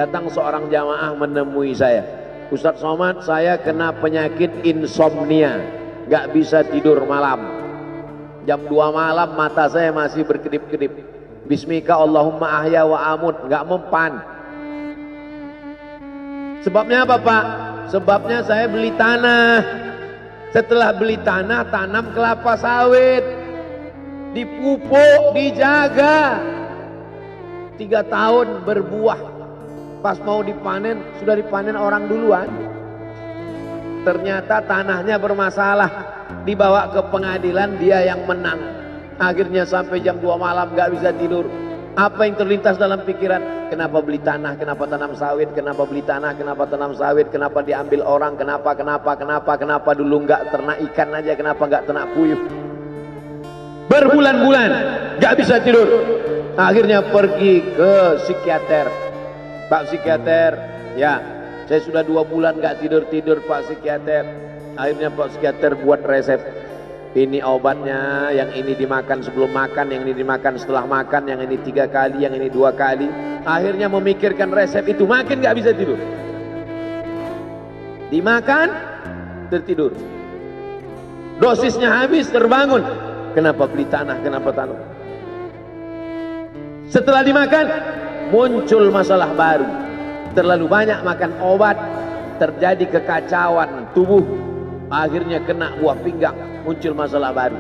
datang seorang jamaah menemui saya. Ustadz Somad, saya kena penyakit insomnia, gak bisa tidur malam. Jam 2 malam mata saya masih berkedip-kedip. Bismika Allahumma ahya wa amut, gak mempan. Sebabnya apa Pak? Sebabnya saya beli tanah. Setelah beli tanah, tanam kelapa sawit, dipupuk, dijaga, 3 tahun berbuah. Pas mau dipanen, sudah dipanen orang duluan. Ternyata tanahnya bermasalah, dibawa ke pengadilan, dia yang menang. Akhirnya sampai jam 2 malam gak bisa tidur. Apa yang terlintas dalam pikiran? Kenapa beli tanah, kenapa tanam sawit, kenapa beli tanah, kenapa tanam sawit, kenapa diambil orang, kenapa dulu gak ternak ikan aja, kenapa gak ternak puyuh. Berbulan-bulan gak bisa tidur. Akhirnya pergi ke psikiater. Pak psikiater, ya saya sudah 2 bulan gak tidur-tidur Pak psikiater. Akhirnya Pak psikiater buat resep. Ini obatnya, yang ini dimakan sebelum makan, yang ini dimakan setelah makan, yang ini 3 kali, yang ini 2 kali. Akhirnya memikirkan resep itu, makin gak bisa tidur. Dimakan, tertidur. Dosisnya habis, terbangun. Kenapa beli tanah, kenapa tanam? Setelah dimakan, muncul masalah baru. Terlalu banyak makan obat, terjadi kekacauan tubuh. Akhirnya kena buah pinggang, muncul masalah baru.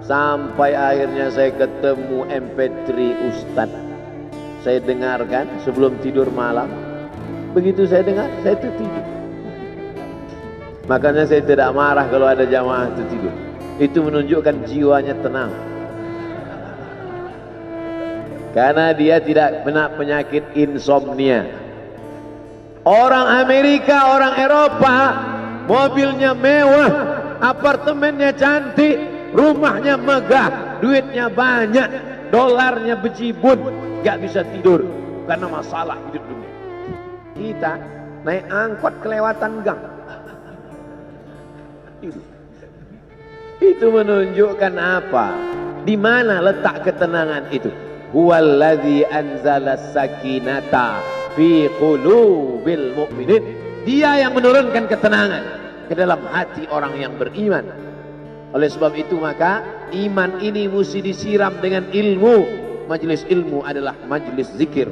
Sampai akhirnya saya ketemu MP3 Ustadz. Saya dengarkan sebelum tidur malam. Begitu saya dengar, saya tertidur. Makanya saya tidak marah kalau ada jamaah tertidur. Itu menunjukkan jiwanya tenang. Karena dia tidak kena penyakit insomnia. Orang Amerika, orang Eropa, mobilnya mewah, apartemennya cantik, rumahnya megah, duitnya banyak, dolarnya bejibun, gak bisa tidur karena masalah hidup dunia. Kita naik angkot kelewatan gang. Itu menunjukkan apa? Di mana letak ketenangan itu? Huwallazi anzala sakinata fi qulubil mu'minin. Dia yang menurunkan ketenangan ke dalam hati orang yang beriman. Oleh sebab itu maka iman ini mesti disiram dengan ilmu. Majelis ilmu adalah majelis zikir.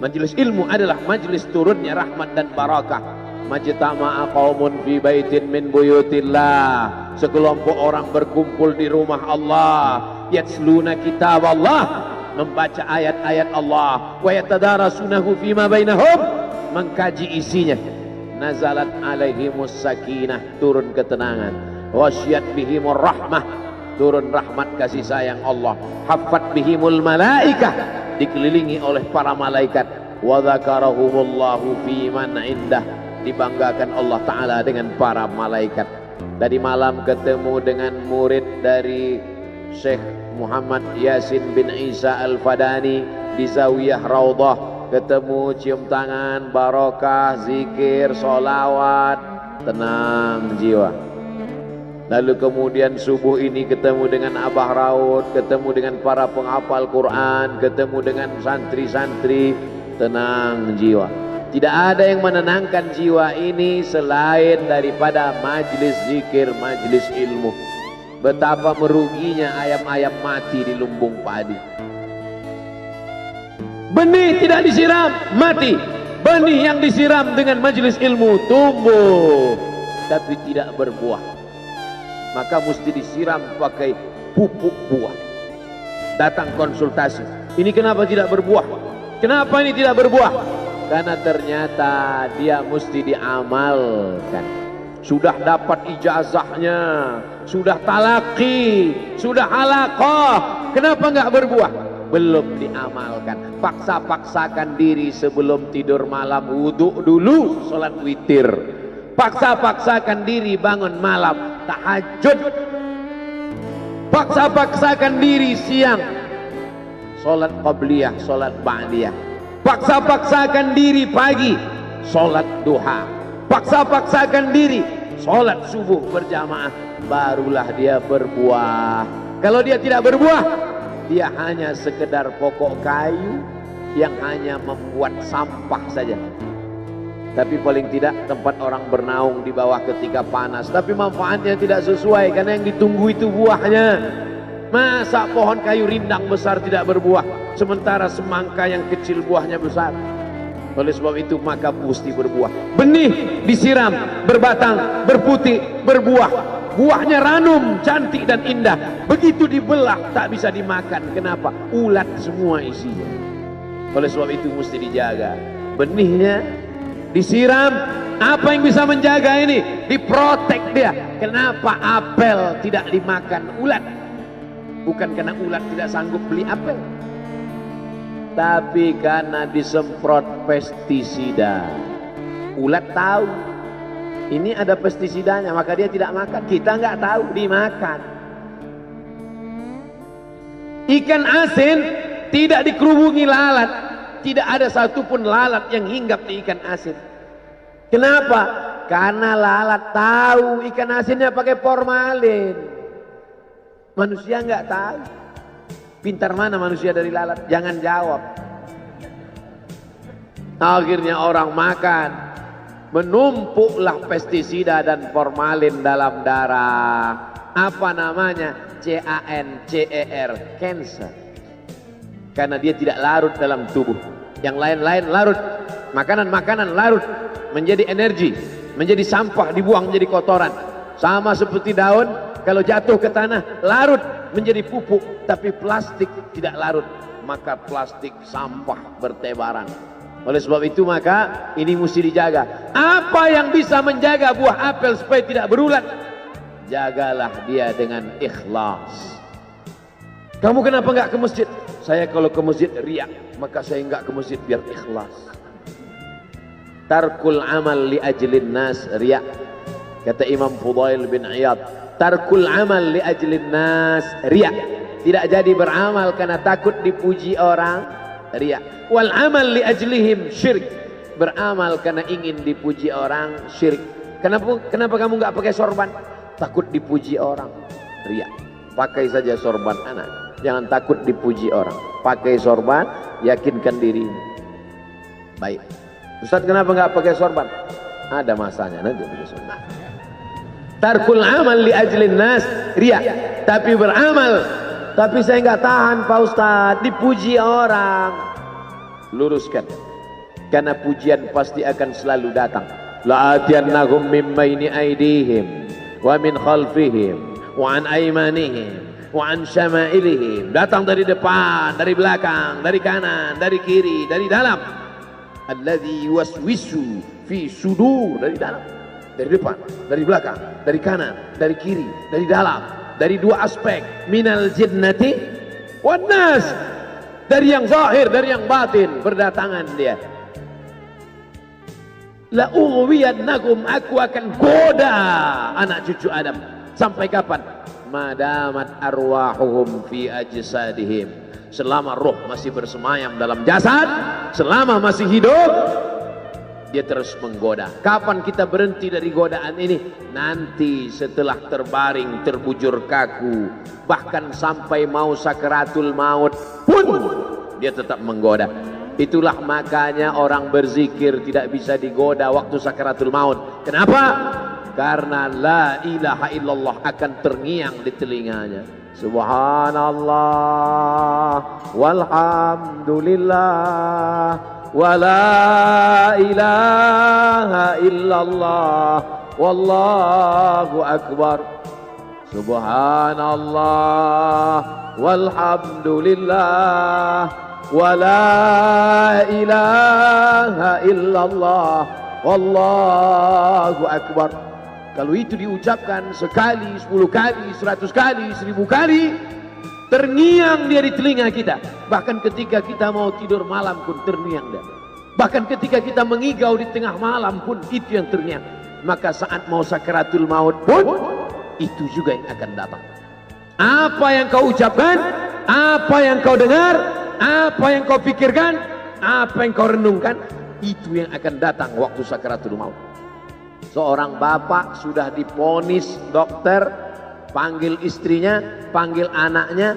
Majelis ilmu adalah majelis turunnya rahmat dan barakah. Majtama'a qaumun fi baitin min buyutillah. Sekelompok orang berkumpul di rumah Allah, yatsluna kitab Allah, membaca ayat-ayat Allah, wa yatadarasunahu fima bainahum, mengkaji isinya. Nazalat alaihimus sakinah, turun ketenangan. Wasyat bihimur rahmah, turun rahmat kasih sayang Allah. Haffat bihimul malaikah, dikelilingi oleh para malaikat. Wa dzakarahumullahu fi man indah, dibanggakan Allah Ta'ala dengan para malaikat. Tadi malam ketemu dengan murid dari Syekh Muhammad Yasin bin Isa Al-Fadani di Zawiyah Raudhah. Ketemu, cium tangan, barokah, zikir, sholawat, tenang jiwa. Lalu kemudian subuh ini ketemu dengan Abah Raud, ketemu dengan para penghafal Quran, ketemu dengan santri-santri, tenang jiwa. Tidak ada yang menenangkan jiwa ini selain daripada majlis zikir, majlis ilmu. Betapa meruginya ayam-ayam mati di lumbung padi. Benih tidak disiram, mati. Benih yang disiram dengan majlis ilmu tumbuh, tapi tidak berbuah. Maka mesti disiram pakai pupuk buah. Datang konsultasi. Ini kenapa tidak berbuah? Kenapa ini tidak berbuah? Karena ternyata dia mesti diamalkan. Sudah dapat ijazahnya, sudah talaqi, sudah halaqah, kenapa enggak berbuah? Belum diamalkan. Paksa-paksakan diri sebelum tidur malam, wudhu dulu, sholat witir. Paksa-paksakan diri bangun malam, tahajud. Paksa-paksakan diri siang, sholat qabliyah, sholat ba'diyah. Paksa-paksakan diri pagi, sholat duha. Paksa-paksakan diri, sholat subuh berjamaah. Barulah dia berbuah. Kalau dia tidak berbuah, dia hanya sekedar pokok kayu yang hanya membuat sampah saja. Tapi paling tidak tempat orang bernaung di bawah ketika panas, tapi manfaatnya tidak sesuai karena yang ditunggu itu buahnya. Masa pohon kayu rindang besar tidak berbuah, sementara semangka yang kecil buahnya besar? Oleh sebab itu maka mesti berbuah. Benih disiram, berbatang, berputih, berbuah. Buahnya ranum, cantik dan indah. Begitu dibelah tak bisa dimakan. Kenapa? Ulat semua isinya. Oleh sebab itu mesti dijaga. Benihnya disiram. Apa yang bisa menjaga ini? Diprotek dia. Kenapa apel tidak dimakan ulat? Bukan karena ulat tidak sanggup beli apel, tapi karena disemprot pestisida. Ulat tahu ini ada pestisidanya, maka dia tidak makan. Kita nggak tahu, dimakan. Ikan asin tidak dikerubungi lalat. Tidak ada satupun lalat yang hinggap di ikan asin. Kenapa? Karena lalat tahu ikan asinnya pakai formalin. Manusia nggak tahu. Pintar mana manusia dari lalat? Jangan jawab. Akhirnya orang makan, menumpuklah pestisida dan formalin dalam darah. Apa namanya? CANCER, cancer. Karena dia tidak larut dalam tubuh. Yang lain-lain larut. Makanan-makanan larut menjadi energi, menjadi sampah, dibuang menjadi kotoran. Sama seperti daun, kalau jatuh ke tanah larut menjadi pupuk, tapi plastik tidak larut, maka plastik sampah bertebaran. Oleh sebab itu maka ini mesti dijaga. Apa yang bisa menjaga buah apel supaya tidak berulat? Jagalah dia dengan ikhlas. Kamu kenapa nggak ke masjid? Saya kalau ke masjid riak, maka saya nggak ke masjid biar ikhlas. Tarkul amal li ajlin nas riak. Kata Imam Fudail bin Iyad, tarkul amal li ajlin nas riya. Tidak jadi beramal karena takut dipuji orang, riya. Wal amal li ajlihim syirik. Beramal karena ingin dipuji orang, syirik. Kenapa kamu nggak pakai sorban? Takut dipuji orang, riya. Pakai saja sorban anak, jangan takut dipuji orang. Pakai sorban, yakinkan dirimu. Baik. Ustaz, kenapa nggak pakai sorban? Ada masanya nanti pakai sorban. Tarkul amal li ajlin nas riya. Tapi beramal, tapi saya nggak tahan Pak Ustadz, dipuji orang. Luruskan, karena pujian pasti akan selalu datang. La'atiyannahum min baini aydihim wa min khalfihim wa an aymanihim wa an syama'ilihim. Datang dari depan, dari belakang, dari kanan, dari kiri, dari dalam. Alladzi yuwaswisu fi sudur, dari dalam, dari depan, dari belakang, dari kanan, dari kiri, dari dalam, dari dua aspek, minal jinnati wan nas, dari yang zahir, dari yang batin, berdatangan dia. La ughwiyannakum, aku akan goda anak cucu Adam. Sampai kapan? Madamat arwahuhum fi ajsadihim, selama roh masih bersemayam dalam jasad, selama masih hidup, dia terus menggoda. Kapan kita berhenti dari godaan ini? Nanti setelah terbaring, terbujur kaku, bahkan sampai mau sakaratul maut pun dia tetap menggoda. Itulah makanya orang berzikir tidak bisa digoda waktu sakaratul maut. Kenapa? Karena la ilaha illallah akan terngiang di telinganya. Subhanallah walhamdulillah wa la ilaha illallah wallahu akbar. Subhanallah walhamdulillah wa la ilaha illallah wallahu akbar. Kalau itu diucapkan sekali, 10 kali, 100 kali, 1000 kali, terngiang dia di telinga kita. Bahkan ketika kita mau tidur malam pun terngiang dia. Bahkan ketika kita mengigau di tengah malam pun itu yang terngiang. Maka saat mau sakaratul maut pun itu juga yang akan datang. Apa yang kau ucapkan, apa yang kau dengar, apa yang kau pikirkan, apa yang kau renungkan, itu yang akan datang waktu sakaratul maut. Seorang bapak sudah diponis dokter, panggil istrinya, panggil anaknya,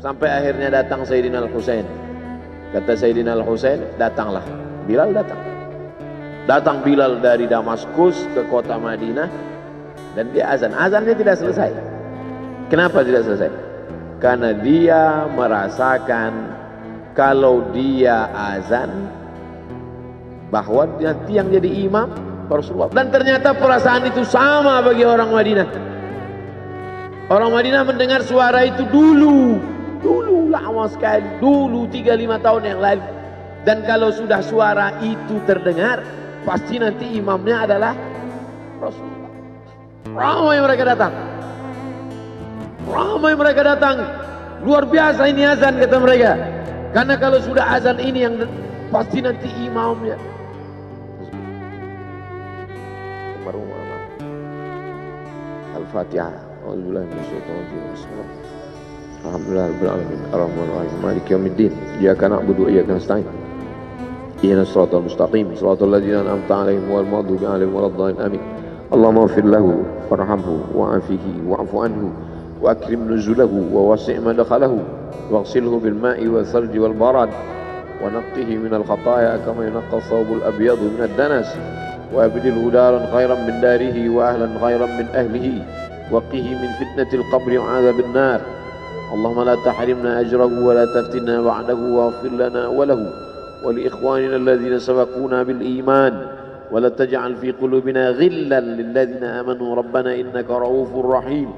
Sampai akhirnya datang Sayyidina Al-Husain. Kata Sayyidina Al-Husain, datanglah. Bilal datang. Datang Bilal dari Damaskus ke kota Madinah dan dia azan. Azannya tidak selesai. Kenapa tidak selesai? Karena dia merasakan kalau dia azan bahwa nanti yang jadi imam Rasulullah. Dan ternyata perasaan itu sama bagi orang Madinah. Orang Madinah mendengar suara itu dulu lama sekali, dulu 3-5 tahun yang lalu. Dan kalau sudah suara itu terdengar, pasti nanti imamnya adalah Rasulullah. Ramai mereka datang. Ramai mereka datang. Luar biasa ini azan, kata mereka. Karena kalau sudah azan ini yang pasti nanti imamnya. Al-Fatihah. A'udzubillahi minasyaitonir rajim. Alhamdulillahirabbil alamin. Arrahmanir rahim. Maliki yaumiddin. Iyyaka na'budu wa iyyaka nasta'in. Ihdinas siratal mustaqim. Shiratal ladzina an'amta 'alaihim ghairil maghdubi 'alaihim waladdallin. Amin. Allahumma ighfir lahu warhamhu wa'afihi wa'fu anhu wa akrim nuzulahu wa wasi' madkhalahu waghsilhu bil ma'i wal thalji wal barad wa naqqihi minal khataaya kama yunqqa ath-thawbul abyadu minad danas wa abdilhu daran khairan min darihi wa ahlan khairan min ahlihi wa qihi min fitnatil qabri wa 'adzabil nar. Allahumma la tahrimna ajrahu wa la taftinna ba'dahu waghfir lana wa lahu wa li ikhwanina alladhina sabaquna bil iman ولا تجعل في قلوبنا غلا للذين آمنوا ربنا إنك رؤوف رحيم.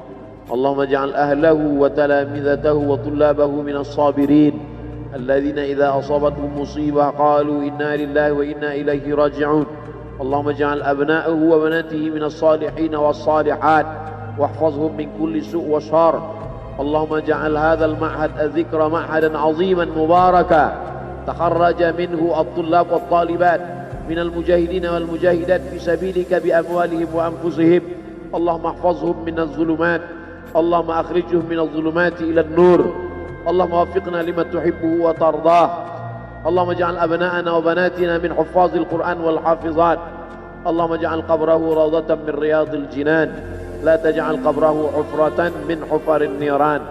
اللهم اجعل أهله وتلامذته وطلابه من الصابرين الذين إذا أصابتهم مصيبة قالوا إنا لله وإنا إليه راجعون. اللهم اجعل أبناءه وبناته من الصالحين والصالحات واحفظهم من كل سوء وشر. اللهم اجعل هذا المعهد الذكر معهدا عظيما مباركا تخرج منه الطلاب والطالبات من المجاهدين والمجاهدات في سبيلك بأموالهم وأنفسهم. اللهم احفظهم من الظلمات. اللهم أخرجهم من الظلمات إلى النور. اللهم وفقنا لما تحبه وترضاه. اللهم اجعل أبناءنا وبناتنا من حفاظ القرآن والحافظات. اللهم اجعل قبره روضة من رياض الجنان لا تجعل قبره حفرة من حفر النيران.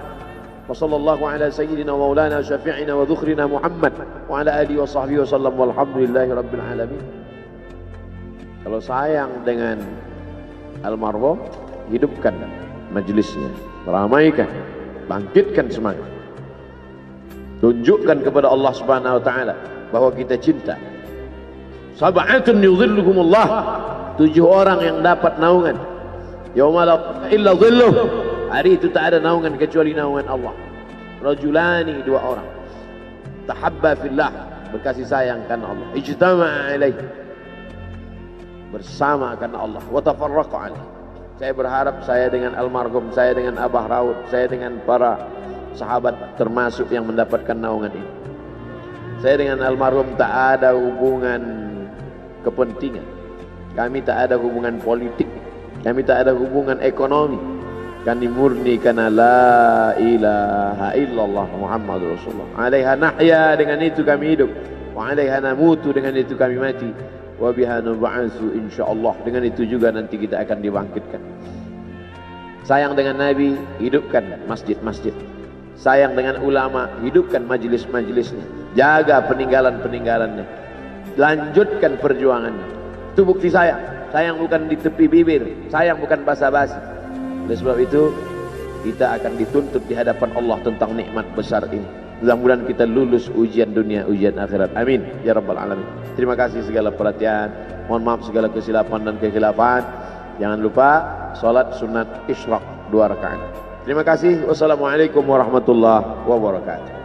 وصلى الله على سيدنا ومولانا شفيعنا وذخرنا محمد وعلى آله وصحبه وسلم walhamdulillahi rabbil alamin. Kalau sayang dengan almarhum, hidupkan majelisnya, ramaikan, bangkitkan semangat, tunjukkan kepada Allah Subhanahu wa taala bahwa kita cinta. Sab'atun yudhilluhumullah, 7 orang yang dapat naungan yauma la illa dhilluh, hari itu tak ada naungan kecuali naungan Allah. Rajulani, 2 orang tahabba fillah, berkasih sayang karena Allah, ijtama'a alaih, bersama karena Allah, wa tafarraqa alaih. Saya berharap saya dengan almarhum, saya dengan Abah Raud, saya dengan para sahabat termasuk yang mendapatkan naungan ini. Saya dengan almarhum tak ada hubungan kepentingan, kami tak ada hubungan politik, kami tak ada hubungan ekonomi. Kami murni karena la ilaha illallah Muhammadur Rasulullah. Alaiha nahya, dengan itu kami hidup. Wa alaiha namutu, dengan itu kami mati. Wa biha nub'atsu insyaallah, dengan itu juga nanti kita akan dibangkitkan. Sayang dengan Nabi, hidupkan masjid-masjid. Sayang dengan ulama, hidupkan majelis-majelisnya. Jaga peninggalan-peninggalannya. Lanjutkan perjuangannya. Itu bukti sayang. Sayang bukan di tepi bibir, sayang bukan basa-basi. Oleh sebab itu kita akan dituntut di hadapan Allah tentang nikmat besar ini. Mudah-mudahan kita lulus ujian dunia, ujian akhirat. Amin ya rabbal alamin. Terima kasih segala perhatian. Mohon maaf segala kesilapan dan kekhilafan. Jangan lupa salat sunat isyraq 2 rakaat. Terima kasih. Wassalamualaikum warahmatullahi wabarakatuh.